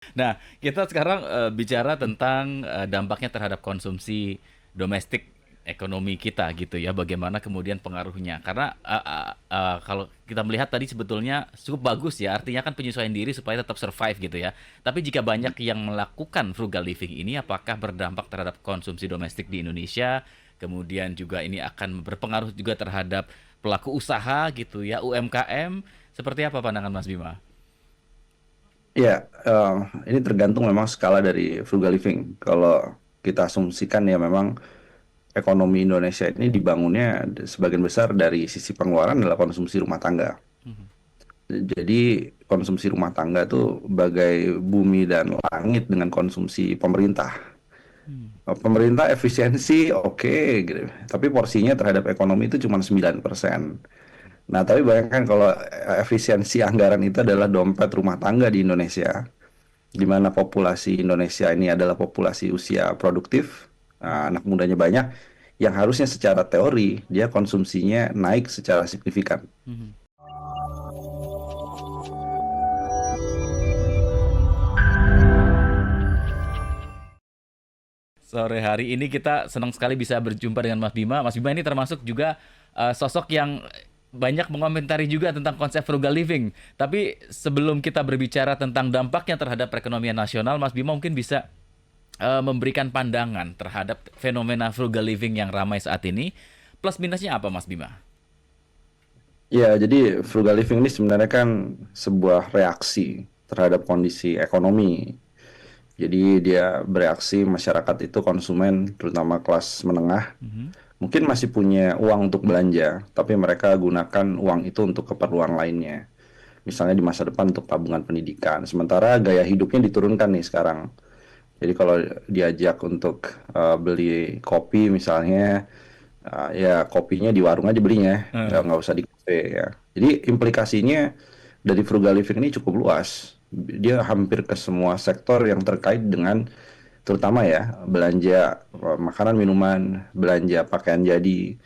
Nah, kita sekarang bicara tentang dampaknya terhadap konsumsi domestik ekonomi kita gitu ya. Bagaimana kemudian pengaruhnya? Karena kalau kita melihat tadi sebetulnya cukup bagus ya. Artinya kan penyesuaian diri supaya tetap survive gitu ya. Tapi jika banyak yang melakukan frugal living ini, apakah berdampak terhadap konsumsi domestik di Indonesia? Kemudian juga ini akan berpengaruh juga terhadap pelaku usaha gitu ya, UMKM. Seperti apa pandangan Mas Bima? Ya, ini tergantung memang skala dari frugal living. Kalau kita asumsikan ya memang ekonomi Indonesia ini dibangunnya sebagian besar dari sisi pengeluaran adalah konsumsi rumah tangga. Mhm. Jadi konsumsi rumah tangga tuh bagai bumi dan langit dengan konsumsi pemerintah. Hmm. Pemerintah efisiensi oke gitu, tapi porsinya terhadap ekonomi itu cuma 9%. Nah, tapi bayangkan kalau efisiensi anggaran itu adalah dompet rumah tangga di Indonesia, di mana populasi Indonesia ini adalah populasi usia produktif, anak mudanya banyak, yang harusnya secara teori dia konsumsinya naik secara signifikan. Mhm. Sore hari ini kita senang sekali bisa berjumpa dengan Mas Bima. Mas Bima ini termasuk juga sosok yang banyak mengomentari juga tentang konsep frugal living. Tapi sebelum kita berbicara tentang dampaknya terhadap perekonomian nasional, Mas Bima mungkin bisa memberikan pandangan terhadap fenomena frugal living yang ramai saat ini. Plus minusnya apa, Mas Bima? Ya, jadi frugal living ini sebenarnya kan sebuah reaksi terhadap kondisi ekonomi. Jadi dia bereaksi masyarakat itu konsumen, terutama kelas menengah, Mhm. mungkin masih punya uang untuk belanja, tapi mereka gunakan uang itu untuk keperluan lainnya. Misalnya di masa depan untuk tabungan pendidikan. Sementara gaya hidupnya diturunkan nih sekarang. Jadi kalau diajak untuk beli kopi misalnya, ya kopinya di warung aja belinya, nggak usah di kafe ya. Jadi implikasinya dari frugal living ini cukup luas. Dia hampir ke semua sektor yang terkait dengan terutama ya belanja makanan minuman, belanja pakaian jadi,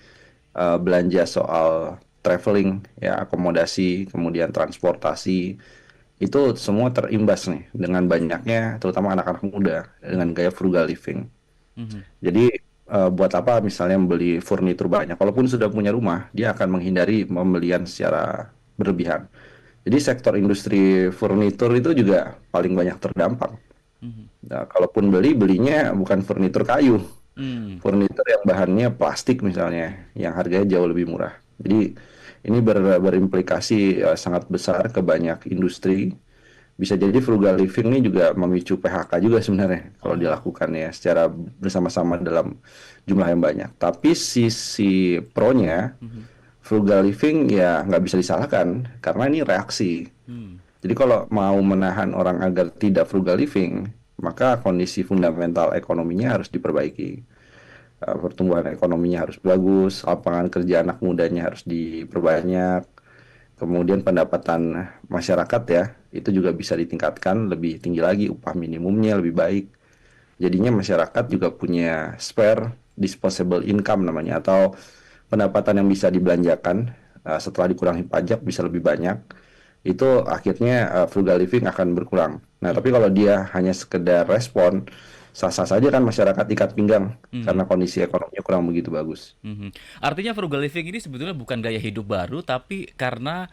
belanja soal traveling ya akomodasi, kemudian transportasi itu semua terimbas nih dengan banyaknya terutama anak-anak muda dengan Mhm. gaya frugal living. Mhm. Jadi buat apa misalnya membeli furnitur banyak? Walaupun sudah punya rumah, dia akan menghindari pembelian secara berlebihan. Jadi sektor industri furnitur itu juga paling banyak terdampak. Mhm. Nah, kalaupun belinya bukan furnitur kayu, Hmm. furnitur yang bahannya plastik misalnya, yang harganya jauh lebih murah. Jadi ini berimplikasi sangat besar ke banyak industri. Bisa jadi frugal living ini juga memicu PHK juga sebenarnya kalau Oh. dilakukan ya secara bersama-sama dalam jumlah yang banyak. Tapi sisi pro-nya, Mhm. frugal living ya nggak bisa disalahkan karena ini reaksi. Hmm. Jadi kalau mau menahan orang agar tidak frugal living, maka kondisi fundamental ekonominya harus diperbaiki. Pertumbuhan ekonominya harus bagus, lapangan kerja anak mudanya harus diperbanyak, kemudian pendapatan masyarakat ya, itu juga bisa ditingkatkan lebih tinggi lagi, upah minimumnya lebih baik. Jadinya masyarakat juga punya spare disposable income namanya, atau pendapatan yang bisa dibelanjakan setelah dikurangi pajak bisa lebih banyak. Itu akhirnya frugal living akan berkurang. Nah, tapi Mhm. kalau dia hanya sekedar respon, sah-sah saja kan masyarakat ikat pinggang karena Mhm. kondisi ekonominya kurang begitu bagus. Mhm. Artinya frugal living ini sebetulnya bukan gaya hidup baru, tapi karena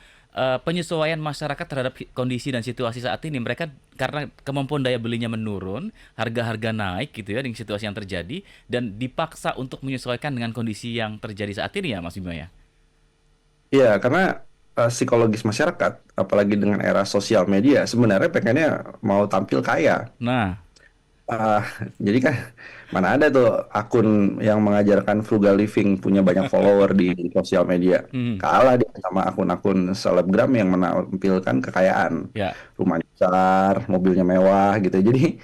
penyesuaian masyarakat terhadap kondisi dan situasi saat ini. Mereka karena kemampuan daya belinya menurun, harga-harga naik gitu ya dengan situasi yang terjadi, dan dipaksa untuk menyesuaikan dengan kondisi yang terjadi saat ini ya, Mas Bima ya. Iya, karena psikologis masyarakat, apalagi dengan era sosial media, sebenarnya pengennya mau tampil kaya. Nah. Ah, jadi kan mana ada tuh akun yang mengajarkan frugal living punya banyak follower di sosial media. Mhm. Kalah dia sama akun-akun selebgram yang menampilkan kekayaan. Ya. Rumahnya besar, mobilnya mewah gitu. Jadi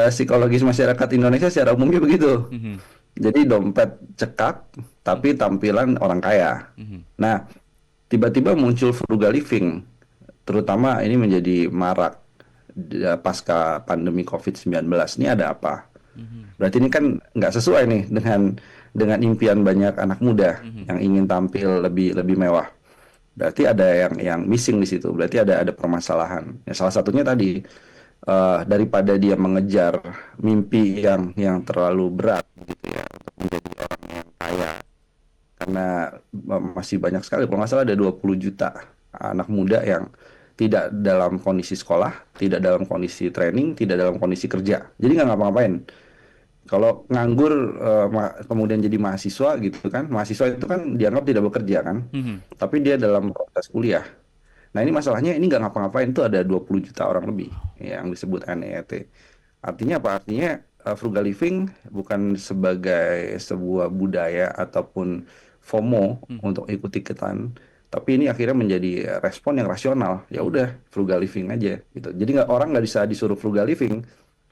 psikologis masyarakat Indonesia secara umumnya begitu. Mhm. Jadi dompet cekak, tapi tampilan orang kaya. Mhm. Nah, tiba-tiba muncul frugal living, terutama ini menjadi marak pasca pandemi COVID-19. Ini ada apa? Mhm. Berarti ini kan nggak sesuai nih dengan impian banyak anak muda Mhm. yang ingin tampil lebih lebih mewah. Berarti ada yang missing di situ. Berarti ada permasalahan. Ya, salah satunya tadi daripada dia mengejar mimpi yang terlalu berat gitu ya untuk menjadi orang yang kaya. Karena masih banyak sekali, kalau nggak salah ada 20 juta anak muda yang tidak dalam kondisi sekolah, tidak dalam kondisi training, tidak dalam kondisi kerja. Jadi nggak ngapa-ngapain. Kalau nganggur kemudian jadi mahasiswa gitu kan, mahasiswa itu kan dianggap tidak bekerja kan, Mhm. tapi dia dalam proses kuliah. Nah ini masalahnya ini nggak ngapa-ngapain tuh ada 20 juta orang lebih yang disebut NEET. Artinya apa? Artinya frugal living bukan sebagai sebuah budaya ataupun FOMO Mhm. untuk ikut-ikutan, tapi ini akhirnya menjadi respon yang rasional. Ya Mhm. udah frugal living aja gitu. Jadi nggak orang nggak bisa disuruh frugal living.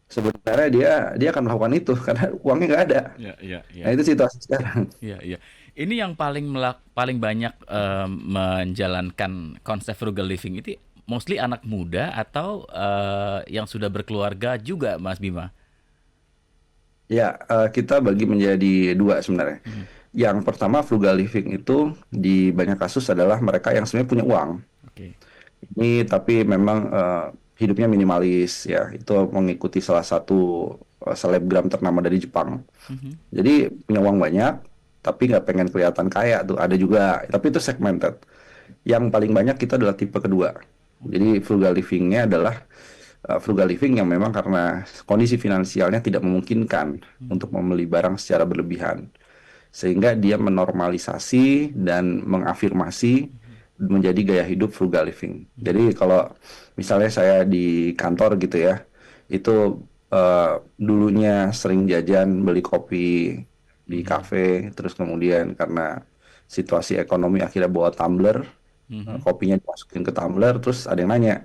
Sebenarnya dia akan melakukan itu karena uangnya nggak ada. Ya, ya, Nah ya. itu situasi sekarang. Iya, iya. Ini yang paling banyak menjalankan konsep frugal living itu mostly anak muda atau yang sudah berkeluarga juga, Mas Bima? Ya, kita bagi menjadi dua sebenarnya. Mhm. Yang pertama frugal living itu di banyak kasus adalah mereka yang sebenarnya punya uang. Oke. Ini tapi memang hidupnya minimalis ya. Itu mengikuti salah satu selebgram ternama dari Jepang. Mhm. Jadi punya uang banyak, tapi nggak pengen kelihatan kaya tuh. Ada juga, tapi itu segmented. Yang paling banyak kita adalah tipe kedua. Oke. Jadi frugal livingnya adalah frugal living yang memang karena kondisi finansialnya tidak memungkinkan Mhm. untuk membeli barang secara berlebihan sehingga dia menormalisasi dan mengafirmasi Mhm. menjadi gaya hidup frugal living. Mhm. Jadi kalau misalnya saya di kantor gitu ya, itu dulunya sering jajan beli kopi di Mhm. kafe, terus kemudian karena situasi ekonomi akhirnya bawa tumbler, Mhm. kopinya dimasukin ke tumbler, terus ada yang nanya,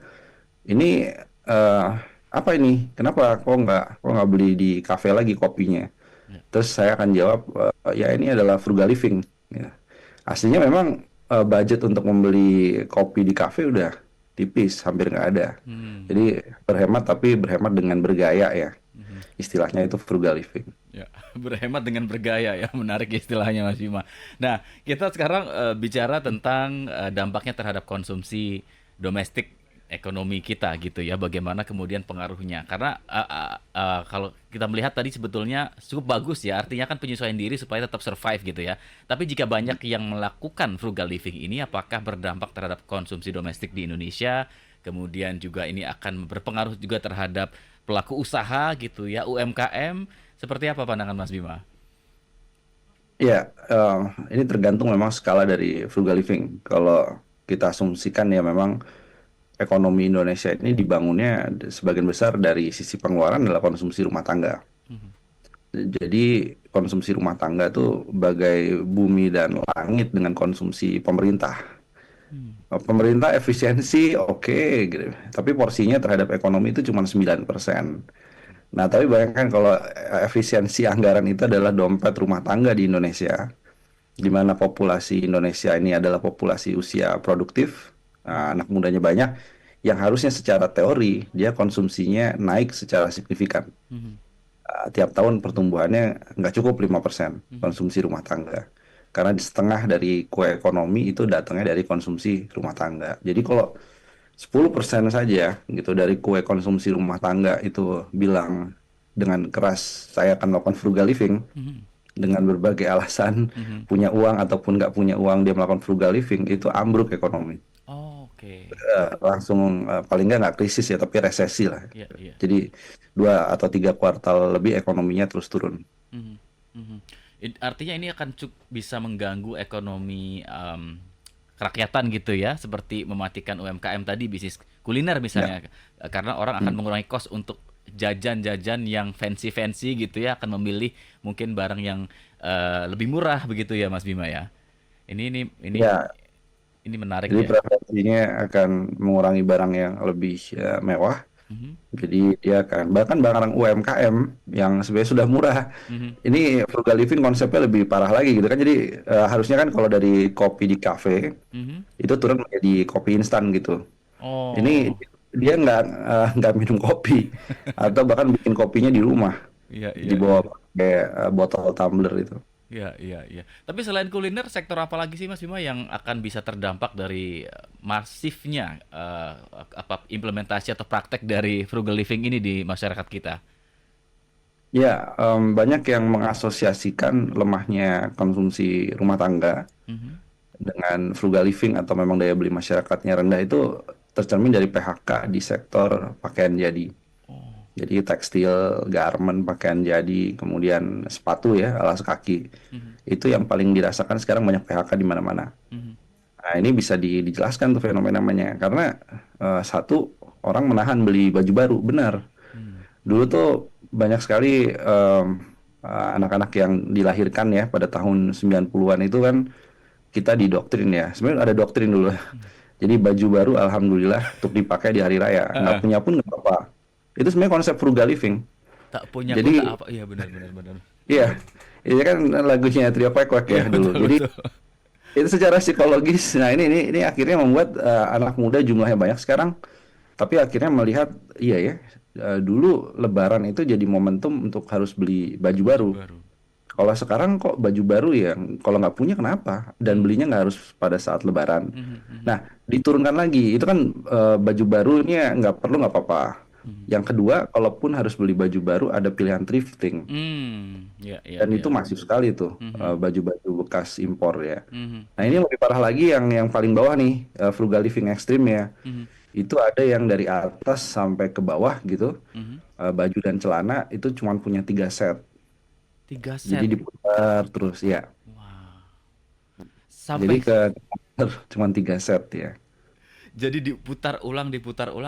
ini eh, apa ini? Kenapa kok nggak beli di kafe lagi kopinya? Ya. Terus saya akan jawab, ya ini adalah frugal living. Ya. Aslinya memang budget untuk membeli kopi di kafe udah tipis, hampir nggak ada. Hmm. Jadi berhemat tapi berhemat dengan bergaya ya. Mhm. Istilahnya itu frugal living. Ya, berhemat dengan bergaya ya, menarik istilahnya Mas Bima. Nah, kita sekarang bicara tentang dampaknya terhadap konsumsi domestik ekonomi kita gitu ya, bagaimana kemudian pengaruhnya. Karena kalau kita melihat tadi sebetulnya cukup bagus ya, artinya kan penyesuaian diri supaya tetap survive gitu ya. Tapi jika banyak yang melakukan frugal living ini, apakah berdampak terhadap konsumsi domestik di Indonesia? Kemudian juga ini akan berpengaruh juga terhadap pelaku usaha gitu ya, UMKM. Seperti apa pandangan Mas Bima? Ya, ini tergantung memang skala dari frugal living. Kalau kita asumsikan ya memang ekonomi Indonesia ini dibangunnya sebagian besar dari sisi pengeluaran adalah konsumsi rumah tangga. Mhm. Jadi konsumsi rumah tangga itu bagai bumi dan langit dengan konsumsi pemerintah. Hmm. Pemerintah efisiensi oke gitu. Tapi porsinya terhadap ekonomi itu cuma 9%. Nah, tapi bayangkan kalau efisiensi anggaran itu adalah dompet rumah tangga di Indonesia, di mana populasi Indonesia ini adalah populasi usia produktif, Mhm. anak mudanya banyak, yang harusnya secara teori dia konsumsinya naik secara signifikan. Mhm. Tiap tahun pertumbuhannya nggak cukup 5% Mhm. konsumsi rumah tangga. Karena di setengah dari kue ekonomi itu datangnya dari konsumsi rumah tangga. Jadi kalau 10% saja gitu dari kue konsumsi rumah tangga itu bilang dengan keras saya akan melakukan frugal living Mhm. dengan berbagai alasan Mhm. punya uang ataupun nggak punya uang dia melakukan frugal living itu ambruk ekonomi. Oh, oke. Langsung paling nggak krisis ya tapi resesi lah. Iya, iya. Jadi 2 atau 3 kuartal lebih ekonominya terus turun. Mhm. Mhm. Artinya ini akan bisa mengganggu ekonomi kerakyatan gitu ya, seperti mematikan UMKM tadi, bisnis kuliner Ya. misalnya. Karena orang akan Hmm. mengurangi kos untuk jajan-jajan yang fancy-fancy gitu ya, akan memilih mungkin barang yang lebih murah begitu ya, Mas Bima ya. Ini Ya, ini menarik jadi ya. preferensinya akan mengurangi barang yang lebih mewah. Mhm. Jadi dia akan bahkan barang UMKM yang sebenarnya sudah murah. Mhm. Ini frugal living konsepnya lebih parah lagi gitu kan. Jadi harusnya kan kalau dari kopi di kafe Mhm. itu turun menjadi kopi instan gitu. Ini Oh, dia nggak minum kopi atau bahkan bikin kopinya di rumah iya, iya, iya. dibawa pakai botol tumbler itu. Iya, iya, iya. Tapi selain kuliner, sektor apa lagi sih Mas Bima yang akan bisa terdampak dari masifnya apa implementasi atau praktek dari frugal living ini di masyarakat kita? Ya, banyak yang mengasosiasikan lemahnya konsumsi rumah tangga Mhm. dengan frugal living atau memang daya beli masyarakatnya rendah itu tercermin dari PHK di sektor pakaian jadi. Oh. Jadi tekstil, garment, pakaian jadi, kemudian sepatu ya, alas kaki. Mhm. Itu yang paling dirasakan sekarang banyak PHK di mana-mana. Mhm. Nah, ini bisa dijelaskan tuh fenomenanya. Karena satu, orang menahan beli baju baru, benar. Hmm. Dulu tuh banyak sekali anak-anak yang dilahirkan ya pada tahun 90-an itu kan kita didoktrin ya. Sebenarnya ada doktrin dulu. Hmm. Jadi baju baru alhamdulillah untuk dipakai di hari raya. Nggak Heeh. punya pun nggak apa-apa. Itu sebenarnya konsep frugal living. Tak punyaku tak Jadi apa. Iya benar benar benar. iya, ini kan lagunya Trio Kwek Kwek Iya ya dulu. betul Jadi betul. itu secara psikologis, nah ini akhirnya membuat anak muda jumlahnya banyak sekarang, tapi akhirnya melihat iya ya, dulu Lebaran itu jadi momentum untuk harus beli baju Baju baru. baru. Kalau sekarang kok baju baru ya, kalau nggak punya kenapa? Dan Hmm. belinya nggak harus pada saat Lebaran. Mhm. Mhm. Nah, diturunkan lagi, itu kan baju barunya nggak perlu nggak apa-apa. Mhm. Yang kedua, kalaupun harus beli baju baru, ada pilihan thrifting. Hmm. Ya ya Dan ya. itu masif sekali tuh Mhm. baju-baju bekas impor ya. Mhm. Nah ini Mhm. yang lebih parah lagi yang paling bawah nih frugal living ekstrim ya. Mhm. Itu ada yang dari atas sampai ke bawah gitu, Mhm. baju dan celana itu cuma punya 3 set. Tiga Jadi set. diputar terus ya. Wah. Jadi Sampai ke cuma 3 set ya. jadi diputar ulang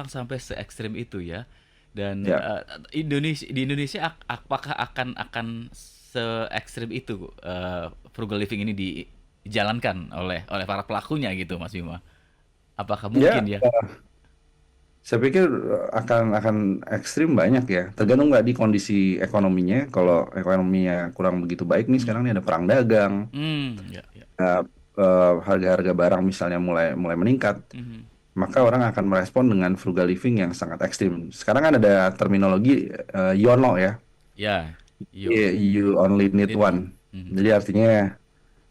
sampai se ekstrim itu ya. Dan Ya, Indonesia apakah akan se ekstrim itu frugal living ini dijalankan oleh para pelakunya gitu Mas Bima? Apakah ya. mungkin ya? Saya pikir akan ekstrim banyak ya. Tergantung nggak di kondisi ekonominya. Kalau ekonominya kurang begitu baik nih Mhm. sekarang nih ada perang dagang, Ya ya. harga-harga barang misalnya mulai mulai meningkat. Mhm. Maka orang akan merespon dengan frugal living yang sangat ekstrim. Sekarang kan ada terminologi YOLO ya, Ya, you You only need need one. one. Mhm. Jadi artinya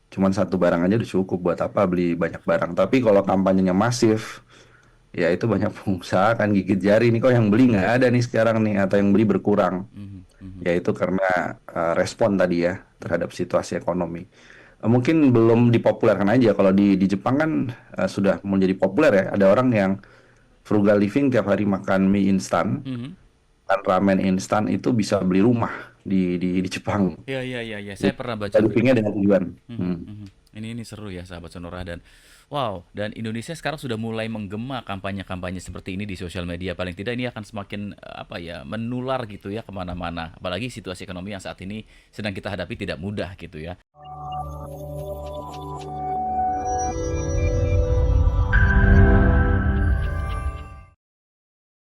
cuma satu barang aja udah cukup, buat apa beli banyak barang. Tapi kalau kampanyenya masif, ya itu banyak pengusaha kan gigit jari nih, kok yang beli nggak ada nih sekarang nih, atau yang beli berkurang. Mhm. Mhm. Ya itu karena respon tadi ya terhadap situasi ekonomi. Mungkin belum dipopulerkan aja. Kalau di Jepang kan sudah menjadi populer ya. Ada orang yang frugal living tiap hari makan mie instan, Mhm. kan ramen instan itu bisa beli rumah di Jepang. Ya ya ya ya, Jadi saya pernah baca frugal berita. livingnya dengan tujuan. Mhm, Hmm. mhm. Ini seru ya sahabat Sonora dan wow, dan Indonesia sekarang sudah mulai menggema kampanye-kampanye seperti ini di sosial media. Paling tidak ini akan semakin apa ya menular gitu ya kemana-mana. Apalagi situasi ekonomi yang saat ini sedang kita hadapi tidak mudah gitu ya.